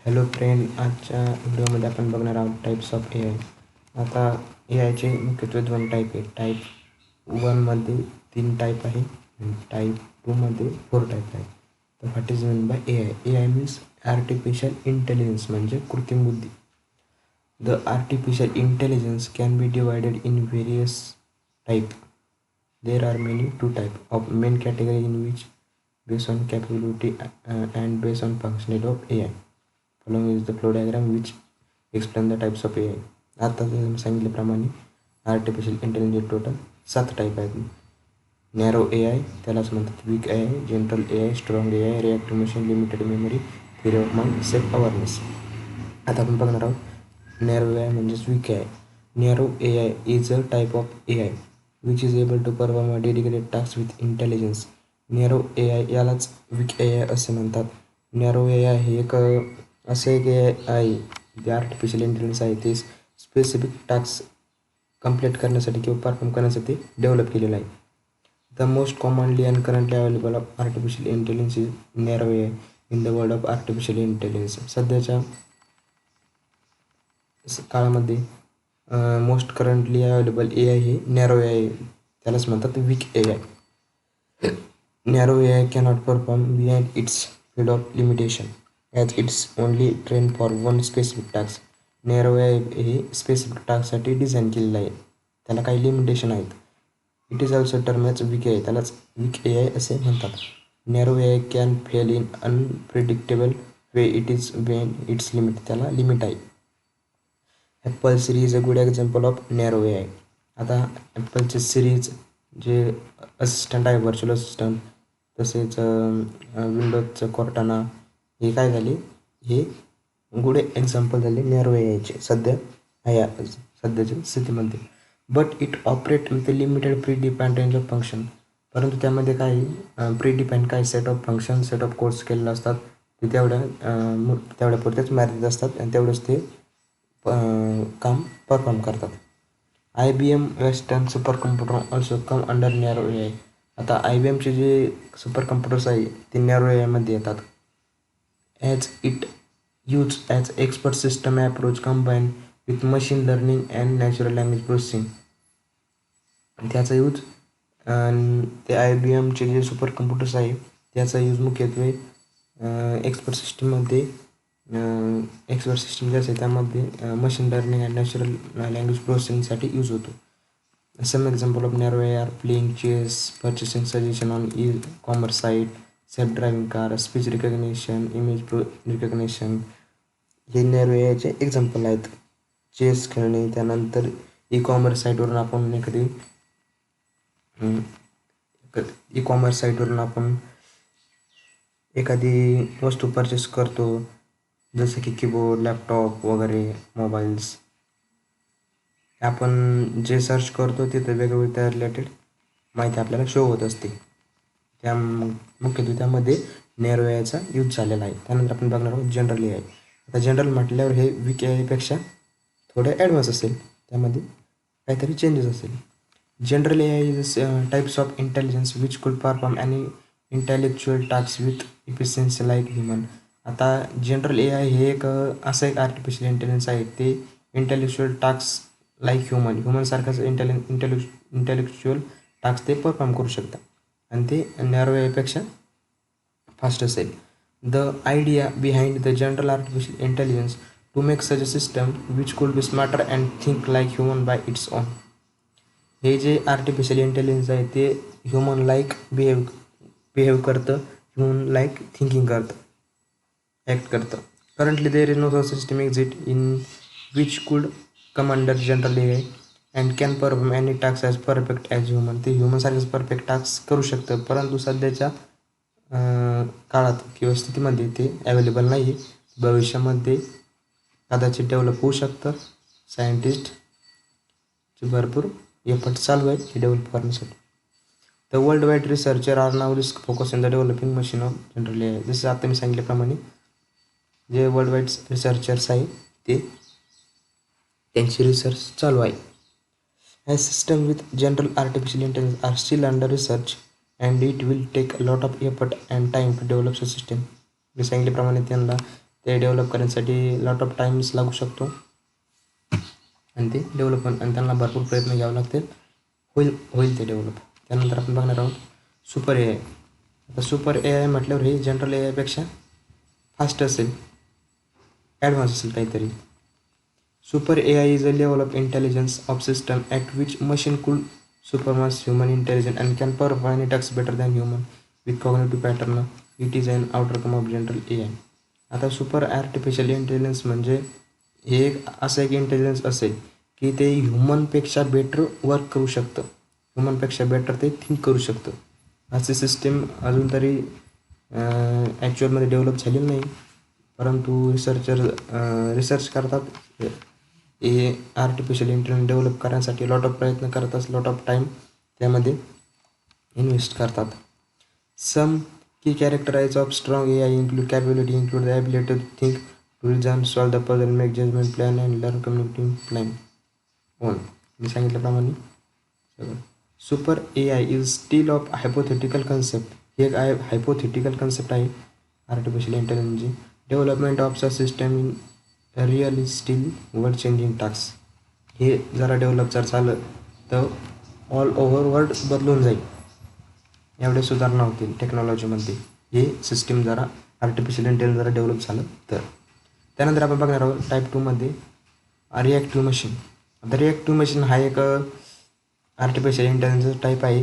Hello friend, आजच्या व्हिडिओमध्ये आपण बघणार आहोत टाईप्स ऑफ ए आय. आता ए आयचे मुख्यत्वे दोन टाईप आहे. टाईप 1मध्ये 3 टाईप आहे आणि टाईप 2मध्ये 4 टाईप आहे. तर what is mean by A I? A I means artificial intelligence, म्हणजे कृत्रिम बुद्धी. The artificial intelligence can be divided in various type. There are many two type of main category in which based on capability and based on functionality of A I. Following is the flow diagram which explain the types of AI. आता सांगितल्याप्रमाणे artificial intelligence total 7 type आहेत. Narrow A I, त्यालाच म्हणतात weak A I, general A I, strong A I, reactive machine, limited memory, theory of mind, self awareness. आता आपण बघणार आहोत narrow A I म्हणजेच weak A I. Narrow A I is a type of A I which is able to perform a dedicated task with intelligence. Narrow A I यालाच weak A I असे म्हणतात. Narrow A I हे एक असे एक ए I जे artificial intelligence आहे ते स्पेसिफिक टास्क कंप्लीट करण्यासाठी किंवा परफॉर्म करण्यासाठी डेव्हलप केलेलं आहे. The most commonly and currently available of artificial intelligence is narrow A I in the world of artificial intelligence. सध्याच्या काळामध्ये most currently available A I हे नॅरो ए आय, त्यालाच म्हणतात weak A I. Narrow A I cannot perform behind its field of limitation as it's only train for one specific task. Narrow A I हे specific टास्कसाठी design केलेलं आहे, त्याला काही limitation आहेत. It is also term as weak A I, त्यालाच weak A I असे म्हणतात. Narrow A I can fail in unpredictable way it is when its limit, त्याला लिमिट आहे. Apple series is a good example of narrow A I. आता ॲपलचे series जे assistant आहे, virtual assistant, तसेच विंडोजचं कॉर्टाना, हे काय झाले, हे गुड एक्झाम्पल झाले नॅरो ए आयचे सध्याच्या स्थितीमध्ये. But it operate with a limited pre defined range of function. परंतु त्यामध्ये काही प्री डिफाईन्ड काही set of function, set of codes केलेले असतात, ते तेवढ्यापुरतेच मर्यादित असतात आणि तेवढंच ते काम परफॉर्म करतात. IBM western super computer also come under narrow A I. आता IBMचे जे सुपर कम्प्युटर्स आहे ते नॅरो ए आयमध्ये येतात. as it used as expert system approach combined with machine learning and natural language processing. त्याचा यूज ते IBMचे जे सुपर कम्प्युटर्स आहे त्याचा यूज मुख्यत्वे एक्सपर्ट सिस्टीममध्ये एक्सपर्ट सिस्टीम जे असते त्यामध्ये machine learning and natural language प्रोसेसिंगसाठी यूज होतो. Some example of narrow A R playing chess, purchasing suggestion on e-commerce site, self driving car, speech recognition, image recognition, हे नॅरो ए आयचे example आहेत. Chess खेळणे, त्यानंतर ई-कॉमर्स साईटवरून आपण एखादी वस्तू परचेस करतो, जसं की कीबोर्ड, लॅपटॉप वगैरे, मोबाईल्स. आपण जे सर्च करतो तिथं वेगवेगळ्या त्या रिलेटेड माहिती आपल्याला शो होत असते. मुख्यत्वे त्यामध्ये नॅरो ए आयचा यूज झालेला आहे. त्यानंतर आपण बघणार आहोत जनरल ए आय. आता जनरल म्हटल्यावर हे वीक ए आयपेक्षा थोडं ॲडव्हान्स असेल, त्यामध्ये काहीतरी चेंजेस असेल. General A I is types of intelligence which could perform any intellectual task with efficiency like human. आता जनरल ए आय हे असं एक आर्टिफिशियल इंटेलिजन्स आहे, ते इंटेलेक्च्युअल टास्क लाईक ह्युमनसारखंच इंटेलेक्च्युअल टास्क ते परफॉर्म करू शकतात आणि ते नॅरो ए आयपेक्षा फास्ट असेल. The idea behind the general artificial intelligence to make such a system which could be smarter and think like human bye it's own. हे जे आर्टिफिशियल इंटेलिजन्स आहे ते ह्युमन लाईक बिहेव करतं, human like thinking करतं, act करतं. Currently there is no such system exit in which could come under general A I and can perform any task as perfect as human. ते ह्युमनसारखंच perfect task करू शकतं, परंतु सध्याच्या काळात किंवा स्थितीमध्ये ते अवेलेबल नाही आहे. भविष्यामध्ये कदाचित डेव्हलप होऊ शकतं. सायंटिस्टचे भरपूर एफर्ट चालू आहेत हे डेव्हलप करण्यासाठी. The world wide researcher are now risk focus in the developing machine of general A I. जसं आता मी सांगितल्याप्रमाणे जे वर्ल्ड वाईड रिसर्चर्स आहे ते त्यांची रिसर्च चालू आहे. As system with general artificial intelligence are still under research and it will take a lot of effort and time to develop the system. मी सांगितल्याप्रमाणे त्यांना ते डेव्हलप करण्यासाठी लॉट ऑफ टाईम्स लागू शकतो आणि ते डेव्हलप आणि त्यांना भरपूर प्रयत्न घ्यावे लागतील, होईल ते डेव्हलप. त्यानंतर आपण बघणार आहोत सुपर ए आय. आता सुपर ए आय म्हटल्यावर हे जनरल ए आयपेक्षा फास्ट असेल, ॲडव्हान्स असेल काहीतरी. Super A I is a level of intelligence of system at which machine could surpass human intelligence and can perform task better than human with cognitive pattern. It is an outcome of general A I. आता super artificial intelligence म्हणजे हे एक असं एक intelligence असेल की ते ह्युमनपेक्षा better work करू शकतं, ह्युमनपेक्षा बेटर ते थिंक करू शकतं. अशी सिस्टीम अजून तरी ॲक्च्युअलमध्ये डेव्हलप झालेली नाही, परंतु रिसर्च करतात. हे आर्टिफिशियल इंटेलिजन्स डेव्हलप करण्यासाठी लॉट ऑफ प्रयत्न करतात, लॉट ऑफ टाईम त्यामध्ये इन्व्हेस्ट करतात. सम की characterise of strong A I include the ability to think, to reason, solve the puzzle, make judgment, plan and learn communicating plan on. मी सांगितल्याप्रमाणे सगळं. Super A I is still of hypothetical concept. हे एक hypothetical concept आहे artificial इंटेलिजन्सची. Development of the system in real is still world changing task. हे जरा develop जर झालं तर ऑल ओव्हर वर्ल्ड बदलून जाईल, एवढे सुधारणा होतील टेक्नॉलॉजीमध्ये. हे सिस्टीम जरा आर्टिफिशियल इंटेलिजन्स जरा डेव्हलप झालं तर. त्यानंतर आपण बघणार आहोत टाईप 2मध्ये रिॲक्टिव्ह मशीन. आता रिॲक्टिव्ह मशीन हा एक आर्टिफिशियल इंटेलिजन्सचा टाईप आहे.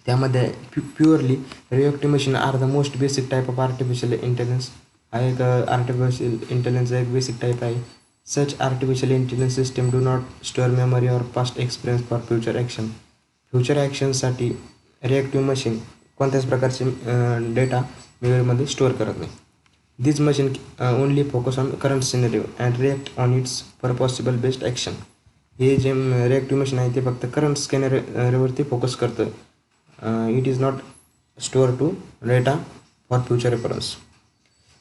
त्यामध्ये purely reactive machine are the most basic type of artificial intelligence. हा एक आर्टिफिशियल इंटेलिजन्सचा एक बेसिक टाईप आहे. Such artificial intelligence system do not store memory or past experience for future action. Future ॲक्शनसाठी reactive machine कोणत्याच प्रकारचे data मेमरीमध्ये store करत नाही. This machine only focus on current scenario and react on its for possible best action. हे जे reactive machine आहे ते फक्त करंट सिनेरिओवरती फोकस करतं. It is not store to data for future reference.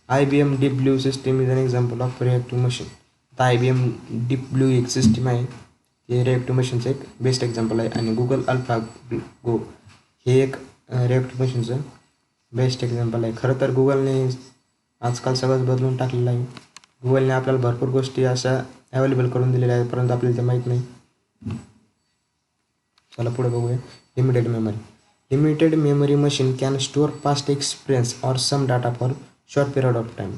IBM deep blue system is an example of reactive machine. आता IBM deep blue एक system आहे, हे रिॲक्टिव्ह मशीनचं एक बेस्ट एक्झाम्पल आहे. आणि गुगल अल्फागो हे एक रिॲक्टिव्ह मशीनचं बेस्ट एक्झाम्पल आहे. खरं तर गुगलने आजकाल सगळंच बदलून टाकलेलं आहे. गुगलने आपल्याला भरपूर गोष्टी अशा अवेलेबल करून दिलेल्या आहेत, परंतु आपल्याला ते माहीत नाही. चला पुढे बघूया. Limited memory. Limited memory machine can store past experience or some data for short period of time.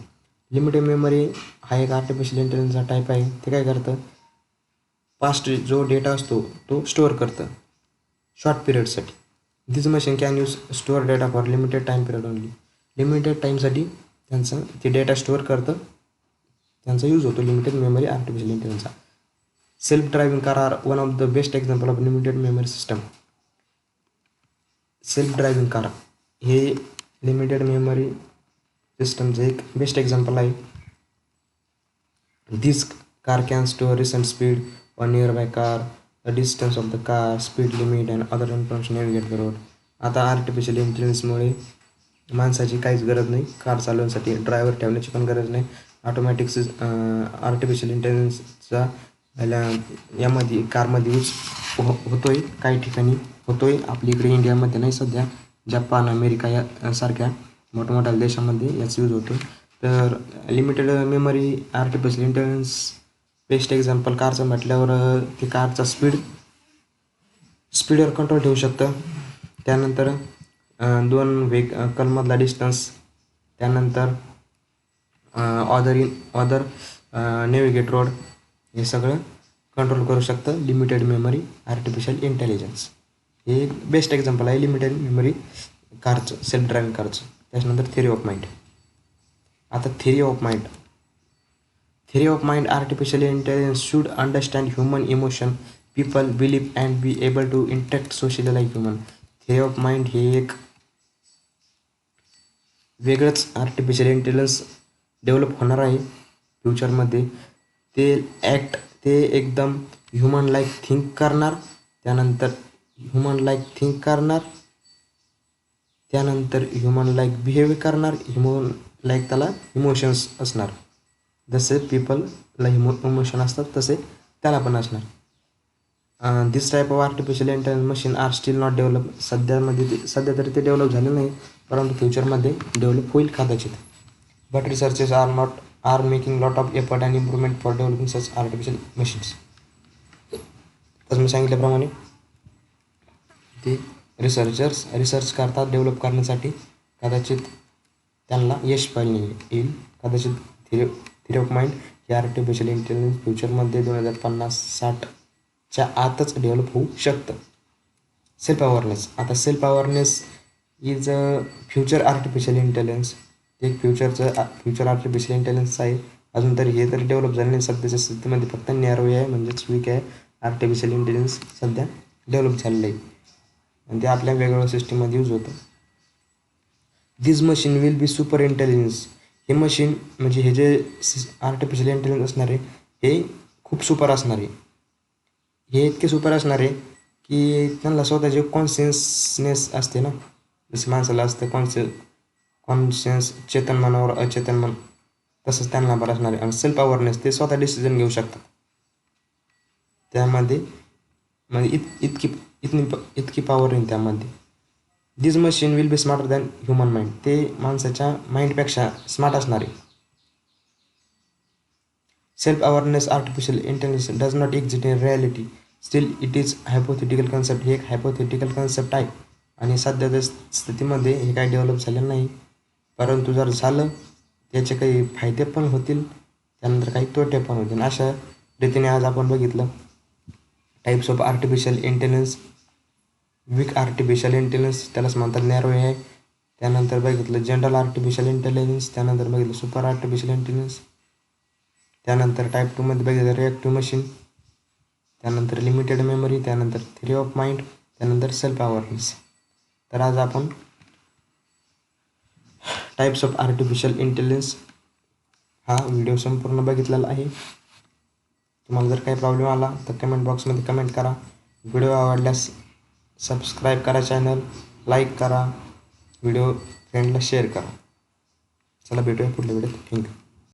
Limited memory हा एक आर्टिफिशियल इंटेलिजन्सचा टाईप आहे. ते काय करतं, पास्ट जो डेटा असतो तो स्टोअर करतं शॉर्ट पिरियडसाठी. This machine can use store data for limited time period only. Limited टाईमसाठी त्यांचं ते डेटा स्टोअर करतं, त्यांचा यूज होतो लिमिटेड मेमरी आर्टिफिशियल इंटेलिजन्सचा. Self driving car are one of the best example of limited memory system. Self driving car हे limited memory सिस्टमचं एक बेस्ट एक्झाम्पल आहे. This car can store recent speed on nearby car, the distance of the car, speed limit and other information navigate the road. आता artificial इंटेलिजन्समुळे माणसाची काहीच गरज नाही, car चालवण्यासाठी ड्रायव्हर ठेवण्याची पण गरज नाही. ऑटोमॅटिक आर्टिफिशियल इंटेलिजन्सचा यामध्ये कारमध्ये यूज होतो आहे, काही ठिकाणी होतो आहे. आपल्या इकडे इंडियामध्ये नाही सध्या, जपान अमेरिका या सारख्या मोठमोठ्या देशामध्ये याचा यूज होतो. तर limited memory artificial intelligence best example कारचं म्हटल्यावर ते कारचा स्पीडवर कंट्रोल ठेवू शकतं. त्यानंतर दोन व्हेकलमधला डिस्टन्स, त्यानंतर ऑदर नेव्हिगेट रोड, हे सगळं कंट्रोल करू शकतं लिमिटेड मेमरी आर्टिफिशियल इंटेलिजन्स. हे एक बेस्ट एक्झाम्पल आहे लिमिटेड मेमरी कारचं, सेल्फ ड्रायव्हिंग कारचं. त्याच्यानंतर थिअरी ऑफ माइंड. आता theory of mind artificial intelligence should understand human emotion, people believe and be able to interact socially like human. Theory of mind हे एक वेगळंच artificial intelligence develop होणार आहे फ्युचरमध्ये. ते एकदम ह्युमन लाईक थिंक करणार, त्यानंतर ह्युमन लाईक बिहेव करणार, ह्युमन लाईक त्याला इमोशन्स असणार. जसे पीपलला इमोशन असतात तसे त्याला पण असणार. This type of artificial intelligence machine are still not develop. सध्या तरी ते डेव्हलप झाले नाही, परंतु फ्युचरमध्ये डेव्हलप होईल कदाचित. but researchers are making lot of effort and improvement for developing such artificial machines. तसं मी सांगितल्याप्रमाणे ते रिसर्च करतात डेव्हलप करण्यासाठी. कदाचित त्यांना यश पाहिजे येईल. कदाचित थिअरी ऑफ माइंड हे आर्टिफिशियल इंटेलिजन्स फ्युचरमध्ये 2050-60च्या आतच डेव्हलप होऊ शकतं. Self awareness. आता self awareness is a future artificial intelligence. एक फ्युचर आर्टिफिशियल इंटेलिजन्स आहे. अजून तरी हे तरी डेव्हलप झाले नाही. सध्याच्या स्थितीमध्ये फक्त नॅरो आहे म्हणजेच वीक आहे. आर्टिफिशियल इंटेलिजन्स सध्या डेव्हलप झालेलं आहे आणि ते आपल्या वेगवेगळ्या सिस्टीममध्ये यूज होतं. This machine will be super intelligence. हे मशीन म्हणजे हे जे आर्टिफिशियल इंटेलिजन्स असणार आहे हे खूप सुपर असणार आहे. हे इतके सुपर असणार आहे की त्यांना स्वतःचे कॉन्शियसनेस असते ना, जसं माणसाला असतं कॉन्शियस चेतन मनावर अचेतन मन, तसंच त्यांना बरं असणार आहे. आणि सेल्फ अवेअरनेस, ते स्वतः डिसिजन घेऊ शकतात. त्यामध्ये म्हणजे इतकी पॉवर येईल त्यामध्ये. This machine will be smarter than human mind. ते माणसाच्या माइंडपेक्षा स्मार्ट असणार आहे. Self awareness artificial intelligence does not exist in reality, still it is hypothetical concept. हे एक हायपोथेटिकल कन्सेप्ट आहे आणि सध्याच्या स्थितीमध्ये हे काही डेव्हलप झालेलं नाही. परंतु जर झालं त्याचे काही फायदे पण होतील, त्यानंतर काही तोटे पण होतील. अशा रीतीने आज आपण बघितलं types of artificial intelligence. Weak artificial intelligence त्यालाच म्हणतात नॅरो आहे. त्यानंतर बघितलं जनरल आर्टिफिशियल इंटेलिजन्स. त्यानंतर बघितलं सुपर आर्टिफिशियल इंटेलिजन्स. त्यानंतर टाईप 2मध्ये बघितलं रिॲक्टिव्ह मशीन. त्यानंतर लिमिटेड मेमरी. त्यानंतर थिअरी ऑफ माइंड. त्यानंतर सेल्फ अवेअरनेस. तर आज आपण टाईप्स ऑफ आर्टिफिशियल इंटेलिजन्स हा व्हिडिओ संपूर्ण बघितलेला आहे. तुम्हाला जर काही प्रॉब्लेम आला तर कमेंट बॉक्समध्ये कमेंट करा. व्हिडिओ आवडल्यास सबस्क्राईब करा, चॅनल लाईक करा, व्हिडिओ फ्रेंडला शेअर करा. चला भेटूया पुढल्या व्हिडिओत. थँक्यू.